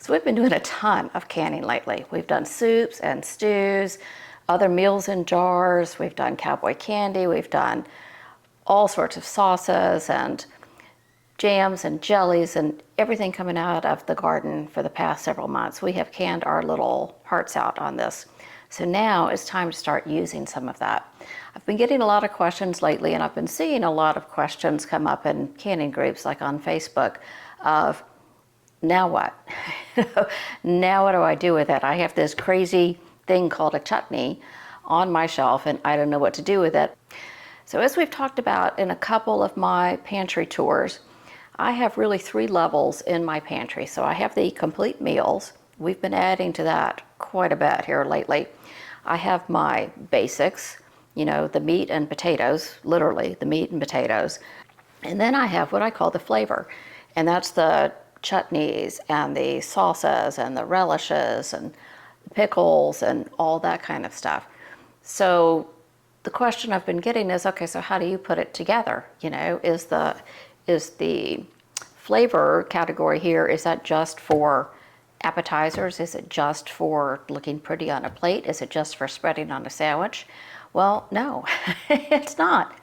So we've been doing a ton of canning lately. We've done soups and stews, other meals in jars. We've done cowboy candy. We've done all sorts of sauces and jams and jellies and everything coming out of the garden for the past several months. We have canned our little hearts out on this. So now it's time to start using some of that. I've been getting a lot of questions lately, and I've been seeing a lot of questions come up in canning groups like on Facebook of, now what? Now what do I do with it? I have this crazy thing called a chutney on my shelf and I don't know what to do with it. So as we've talked about in a couple of my pantry tours, I have really 3 levels in my pantry. So I have the complete meals. We've been adding to that quite a bit here lately. I have my basics, you know, the meat and potatoes, literally the meat and potatoes. And then I have what I call the flavor, and that's the chutneys and the salsas and the relishes and pickles and all that kind of stuff. So the question I've been getting is, okay, so how do you put it together? You know, is the flavor category here, is that just for appetizers? Is it just for looking pretty on a plate? Is it just for spreading on a sandwich? Well, no, it's not.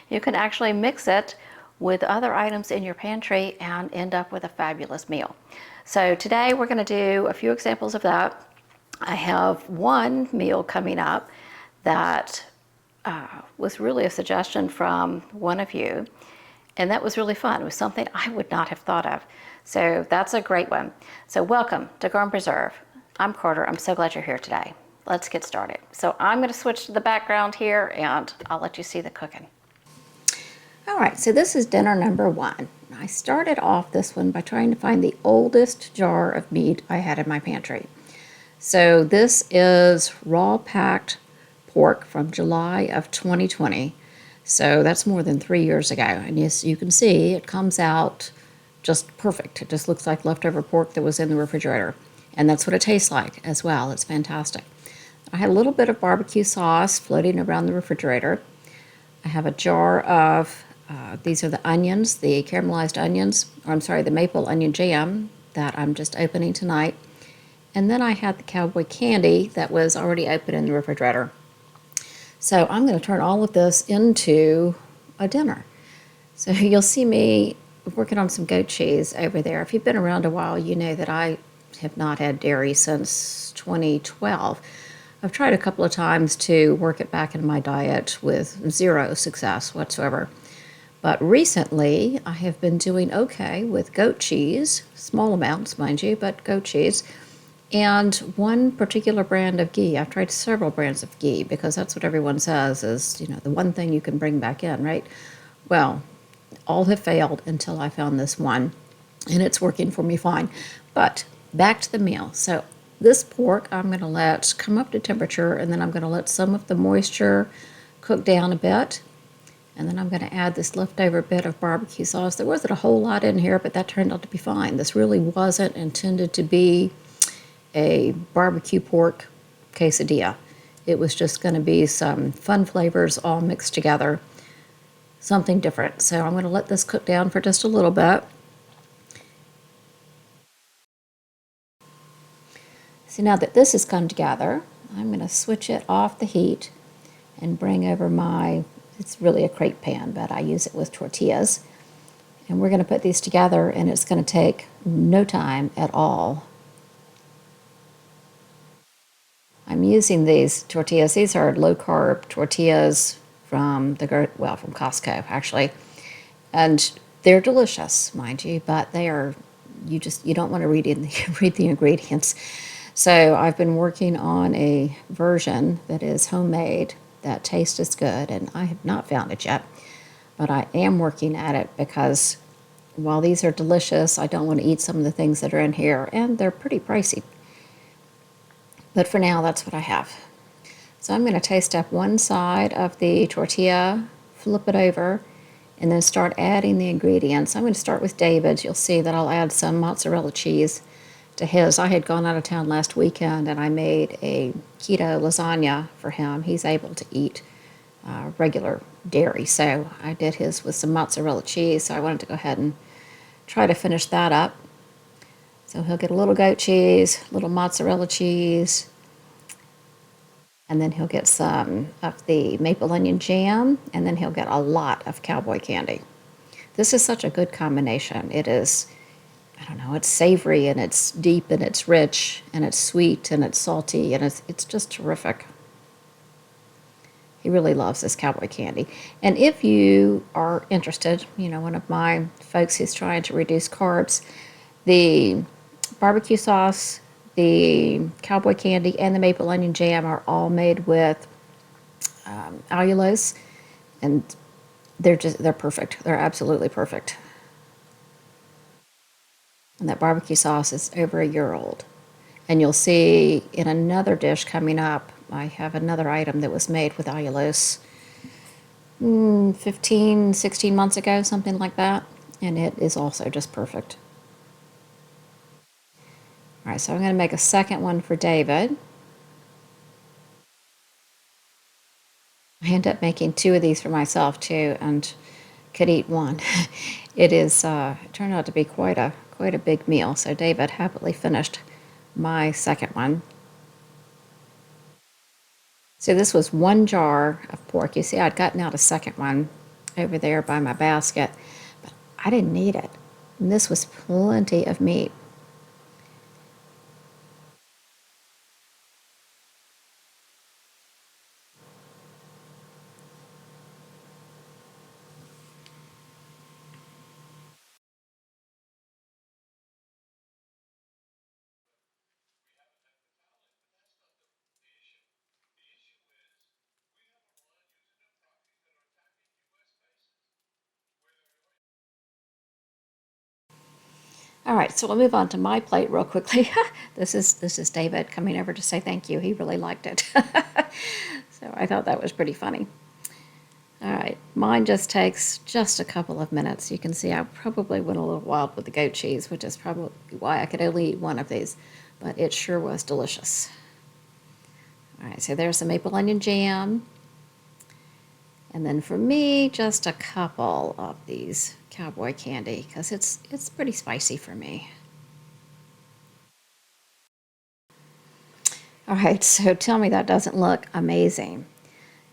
You can actually mix it with other items in your pantry and end up with a fabulous meal. So today we're going to do a few examples of that. I have one meal coming up that was really a suggestion from one of you, and that was really fun. It was something I would not have thought of. So that's a great one. So welcome to Garden Preserve. I'm Carter. I'm so glad you're here today. Let's get started. So I'm going to switch to the background here and I'll let you see the cooking. All right, so this is dinner number 1. I started off this one by trying to find the oldest jar of meat I had in my pantry. So this is raw packed pork from July of 2020. So that's more than 3 years ago. And yes, you can see it comes out just perfect. It just looks like leftover pork that was in the refrigerator. And that's what it tastes like as well. It's fantastic. I had a little bit of barbecue sauce floating around the refrigerator. I have a jar of, these are the onions, the caramelized onions, or I'm sorry, the maple onion jam that I'm just opening tonight. And then I had the cowboy candy that was already open in the refrigerator. So I'm going to turn all of this into a dinner. So you'll see me working on some goat cheese over there. If you've been around a while, you know that I have not had dairy since 2012. I've tried a couple of times to work it back into my diet with 0 success whatsoever. But recently, I have been doing okay with goat cheese, small amounts, mind you, but goat cheese, and one particular brand of ghee. I've tried several brands of ghee because that's what everyone says is, you know, the one thing you can bring back in, right? Well, all have failed until I found this one, and it's working for me fine. But back to the meal. So this pork I'm going to let come up to temperature, and then I'm going to let some of the moisture cook down a bit. And then I'm going to add this leftover bit of barbecue sauce. There wasn't a whole lot in here, but that turned out to be fine. This really wasn't intended to be a barbecue pork quesadilla. It was just going to be some fun flavors all mixed together, something different. So I'm going to let this cook down for just a little bit. So now that this has come together, I'm going to switch it off the heat and bring over my, it's really a crepe pan, but I use it with tortillas. And we're going to put these together, and it's going to take no time at all. I'm using these tortillas. These are low-carb tortillas from from Costco, actually. And they're delicious, mind you, but they are, you don't want to read the ingredients. So I've been working on a version that is homemade that tastes as good, and I have not found it yet. But I am working at it because while these are delicious, I don't want to eat some of the things that are in here, and they're pretty pricey. But for now, that's what I have. So I'm going to taste up one side of the tortilla, flip it over, and then start adding the ingredients. I'm going to start with David's. You'll see that I'll add some mozzarella cheese to his. I had gone out of town last weekend, and I made a keto lasagna for him. He's able to eat regular dairy, so I did his with some mozzarella cheese. So I wanted to go ahead and try to finish that up. So he'll get a little goat cheese, a little mozzarella cheese, and then he'll get some of the maple onion jam, and then he'll get a lot of cowboy candy. This is such a good combination. It is, I don't know, it's savory and it's deep and it's rich and it's sweet and it's salty and it's just terrific. He really loves this cowboy candy. And if you are interested, one of my folks who's trying to reduce carbs, the barbecue sauce, the cowboy candy, and the maple onion jam are all made with allulose, and they're perfect. They're absolutely perfect. And that barbecue sauce is over a year old. And you'll see in another dish coming up, I have another item that was made with allulose 15, 16 months ago, something like that. And it is also just perfect. All right, so I'm going to make a second one for David. I end up making two of these for myself too, and could eat one. It turned out to be quite a big meal. So David happily finished my second one. So this was 1 jar of pork. You see, I'd gotten out a second one over there by my basket, but I didn't need it. And this was plenty of meat. All right, so we'll move on to my plate real quickly. This is David coming over to say thank you. He really liked it. So I thought that was pretty funny. All right, mine just takes just a couple of minutes. You can see I probably went a little wild with the goat cheese, which is probably why I could only eat one of these, but it sure was delicious. All right, so there's the maple onion jam. And then for me, just a couple of these cowboy candy because it's pretty spicy for me. All right, so tell me that doesn't look amazing.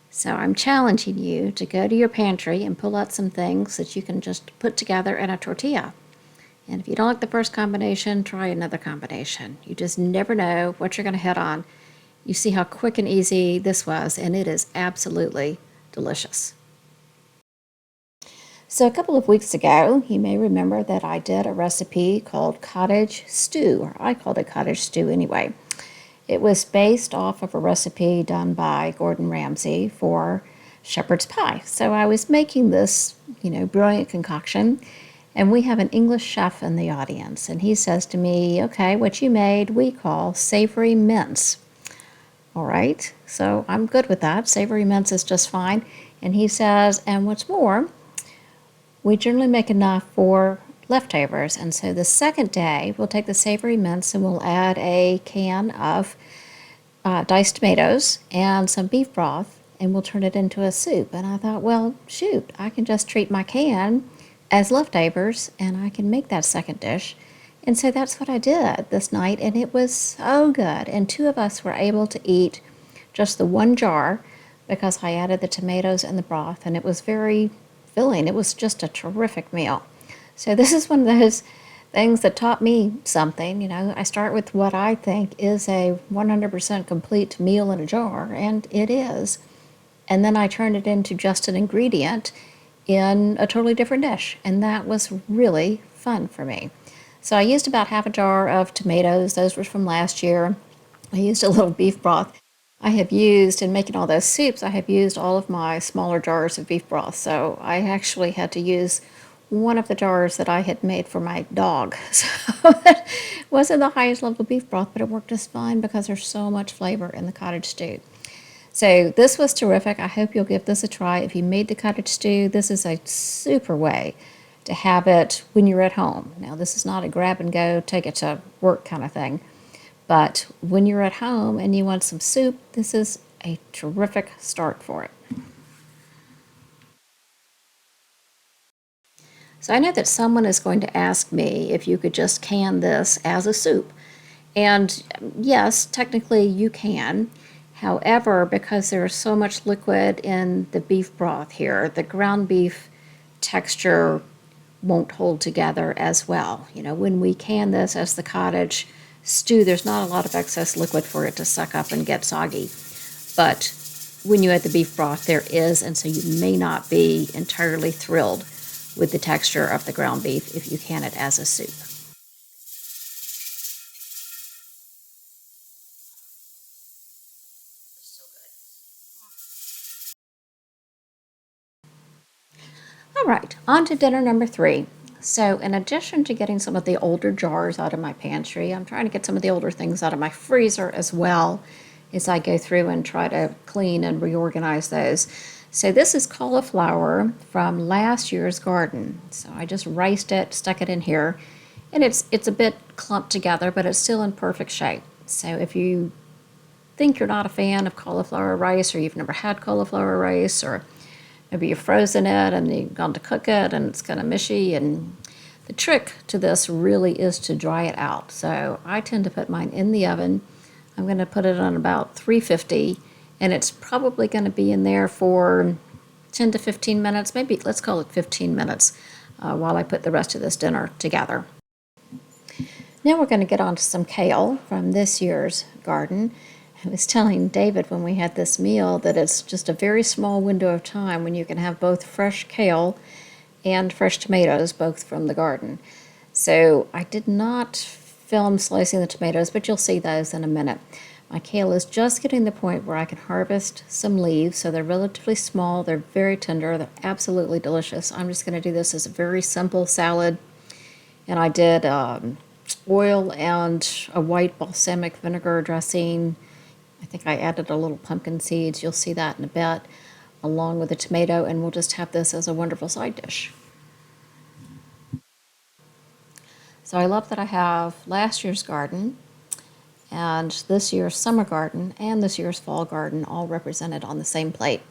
So I'm challenging you to go to your pantry and pull out some things that you can just put together in a tortilla. And if you don't like the first combination, try another combination. You just never know what you're going to hit on. You see how quick and easy this was, and it is absolutely delicious. So a couple of weeks ago, you may remember that I did a recipe called cottage stew, or I called it cottage stew anyway. It was based off of a recipe done by Gordon Ramsay for shepherd's pie. So I was making this, brilliant concoction, and we have an English chef in the audience, and he says to me, okay, what you made we call savory mince. All right, so I'm good with that. Savory mince is just fine. And he says, and what's more, we generally make enough for leftovers. And so the second day, we'll take the savory mince and we'll add a can of diced tomatoes and some beef broth, and we'll turn it into a soup. And I thought, well, shoot, I can just treat my can as leftovers and I can make that second dish. And so that's what I did this night, and it was so good. And two of us were able to eat just the 1 jar because I added the tomatoes and the broth, and it was very filling. It was just a terrific meal. So this is one of those things that taught me something. I start with what I think is a 100% complete meal in a jar, and it is. And then I turn it into just an ingredient in a totally different dish, and that was really fun for me. So I used about half a jar of tomatoes. Those were from last year. I used a little beef broth. I have used, in making all those soups, I have used all of my smaller jars of beef broth. So I actually had to use one of the jars that I had made for my dog. So it wasn't the highest level beef broth, but it worked just fine because there's so much flavor in the cottage stew. So this was terrific. I hope you'll give this a try. If you made the cottage stew, this is a super way to have it when you're at home. Now, this is not a grab and go, take it to work kind of thing. But when you're at home and you want some soup, this is a terrific start for it. So I know that someone is going to ask me if you could just can this as a soup. And yes, technically you can. However, because there's so much liquid in the beef broth here, the ground beef texture won't hold together as well. You know, when we can this as the cottage stew, there's not a lot of excess liquid for it to suck up and get soggy. But when you add the beef broth, there is, and so you may not be entirely thrilled with the texture of the ground beef if you can it as a soup. All right, on to dinner number 3. So in addition to getting some of the older jars out of my pantry, I'm trying to get some of the older things out of my freezer as well as I go through and try to clean and reorganize those. So this is cauliflower from last year's garden. So I just riced it, stuck it in here, and it's a bit clumped together, but it's still in perfect shape. So if you think you're not a fan of cauliflower rice, or you've never had cauliflower rice, or maybe you've frozen it and you've gone to cook it and it's kind of mushy, and the trick to this really is to dry it out. So I tend to put mine in the oven. I'm going to put it on about 350, and it's probably going to be in there for 10 to 15 minutes, maybe let's call it 15 minutes, while I put the rest of this dinner together. Now we're going to get on to some kale from this year's garden. I was telling David when we had this meal that it's just a very small window of time when you can have both fresh kale and fresh tomatoes, both from the garden. So I did not film slicing the tomatoes, but you'll see those in a minute. My kale is just getting to the point where I can harvest some leaves, so they're relatively small, they're very tender, they're absolutely delicious. I'm just going to do this as a very simple salad, and I did oil and a white balsamic vinegar dressing. I think I added a little pumpkin seeds, you'll see that in a bit, along with the tomato, and we'll just have this as a wonderful side dish. So I love that I have last year's garden and this year's summer garden and this year's fall garden all represented on the same plate.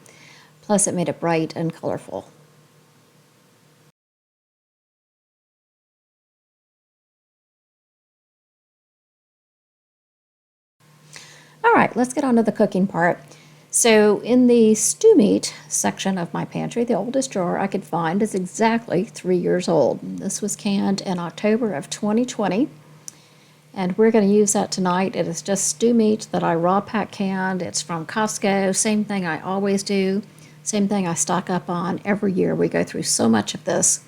Plus it made it bright and colorful. All right, let's get on to the cooking part. So in the stew meat section of my pantry, the oldest jar I could find is exactly 3 years old. This was canned in October of 2020, and we're going to use that tonight. It is just stew meat that I raw pack canned. It's from Costco, same thing I always do, same thing I stock up on every year. We go through so much of this.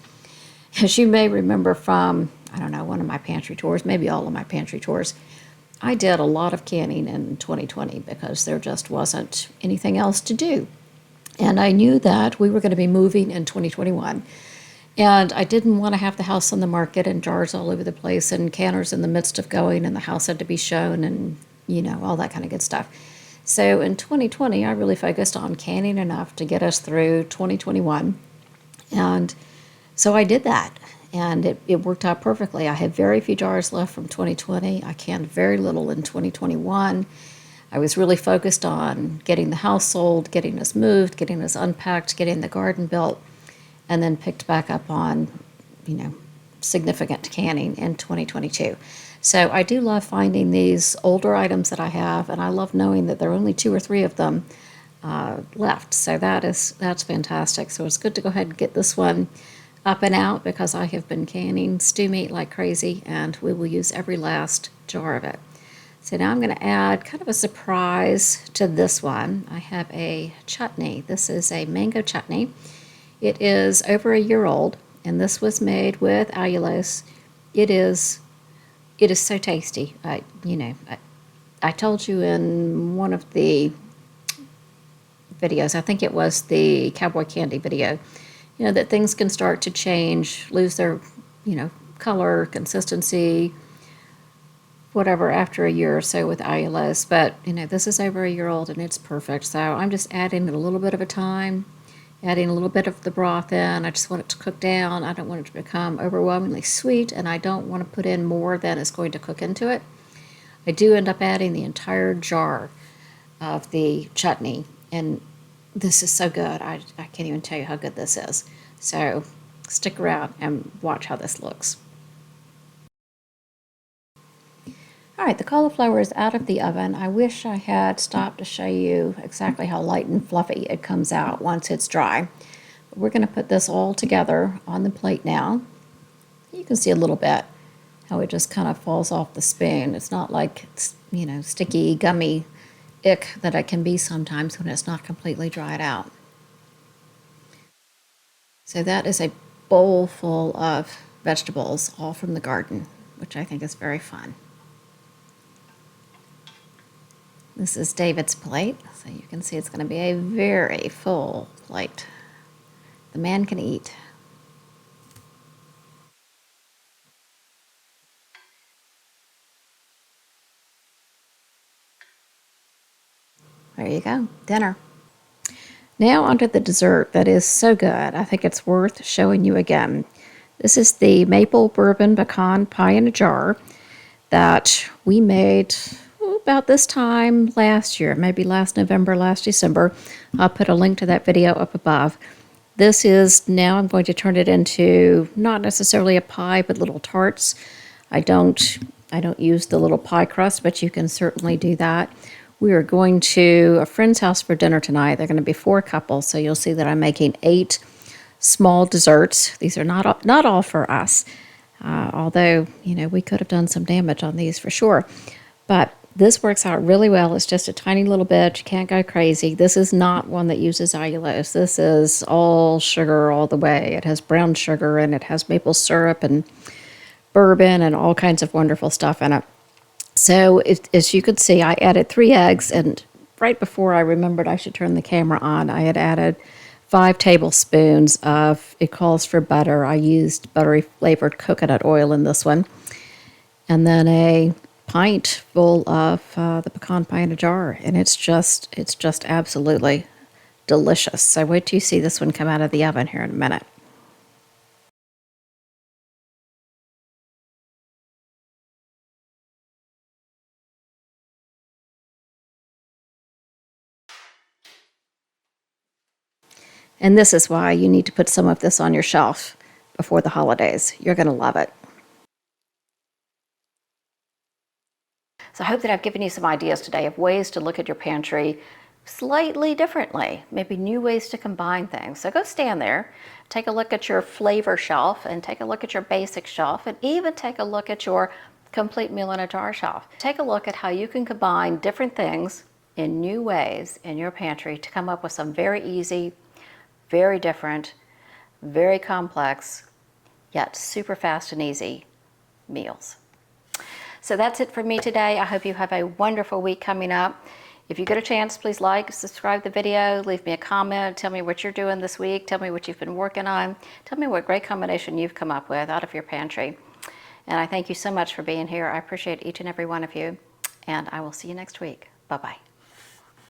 As you may remember from, I don't know, one of my pantry tours, maybe all of my pantry tours, I did a lot of canning in 2020 because there just wasn't anything else to do. And I knew that we were going to be moving in 2021. And I didn't want to have the house on the market and jars all over the place and canners in the midst of going, and the house had to be shown and, you know, all that kind of good stuff. So in 2020, I really focused on canning enough to get us through 2021. And so I did that. And it worked out perfectly. I had very few jars left from 2020. I canned very little in 2021. I was really focused on getting the house sold, getting us moved, getting us unpacked, getting the garden built, and then picked back up on, you know, significant canning in 2022. So I do love finding these older items that I have, and I love knowing that there are only 2 or 3 of them left. So that's fantastic. So it's good to go ahead and get this one up and out because I have been canning stew meat like crazy, and we will use every last jar of it. So now I'm going to add kind of a surprise to this one. I have a chutney. This is a mango chutney. It is over a year old, and this was made with allulose. It is so tasty. I told you in one of the videos, I think it was the cowboy candy video, you know, that things can start to change, lose their, you know, color, consistency, whatever, after a year or so with allulose. But, you know, this is over a year old and it's perfect. So I'm just adding a little bit of a time, adding a little bit of the broth in. I just want it to cook down. I don't want it to become overwhelmingly sweet, and I don't want to put in more than is going to cook into it. I do end up adding the entire jar of the chutney, and this is so good. I can't even tell you how good this is. So stick around and watch how this looks. All right, the cauliflower is out of the oven. I wish I had stopped to show you exactly how light and fluffy it comes out once it's dry. We're going to put this all together on the plate now. You can see a little bit how it just kind of falls off the spoon. It's not like it's, you know, sticky, gummy ick that it can be sometimes when it's not completely dried out. So that is a bowl full of vegetables, all from the garden, which I think is very fun. This is David's plate, so you can see it's going to be a very full plate. The man can eat. There you go, dinner. Now onto the dessert that is so good. I think it's worth showing you again. This is the maple bourbon pecan pie in a jar that we made about this time last year, maybe last November, last December. I'll put a link to that video up above. This is, now I'm going to turn it into not necessarily a pie, but little tarts. I don't use the little pie crust, but you can certainly do that. We are going to a friend's house for dinner tonight. They're going to be 4 couples, so you'll see that I'm making 8 small desserts. These are not all for us, although, you know, we could have done some damage on these for sure. But this works out really well. It's just a tiny little bit. You can't go crazy. This is not one that uses allulose. This is all sugar all the way. It has brown sugar and it has maple syrup and bourbon and all kinds of wonderful stuff in it. So as you could see, I added 3 eggs, and right before I remembered I should turn the camera on, I had added 5 tablespoons of, it calls for butter. I used buttery flavored coconut oil in this one. And then a pint full of the pecan pie in a jar, and it's just absolutely delicious. So wait till you see this one come out of the oven here in a minute. And this is why you need to put some of this on your shelf before the holidays. You're going to love it. So I hope that I've given you some ideas today of ways to look at your pantry slightly differently, maybe new ways to combine things. So go stand there, take a look at your flavor shelf, and take a look at your basic shelf, and even take a look at your complete meal in a jar shelf. Take a look at how you can combine different things in new ways in your pantry to come up with some very easy, very different, very complex, yet super fast and easy meals. So that's it for me today. I hope you have a wonderful week coming up. If you get a chance, please like, subscribe the video, leave me a comment, tell me what you're doing this week, tell me what you've been working on, tell me what great combination you've come up with out of your pantry. And I thank you so much for being here. I appreciate each and every one of you, and I will see you next week. Bye-bye.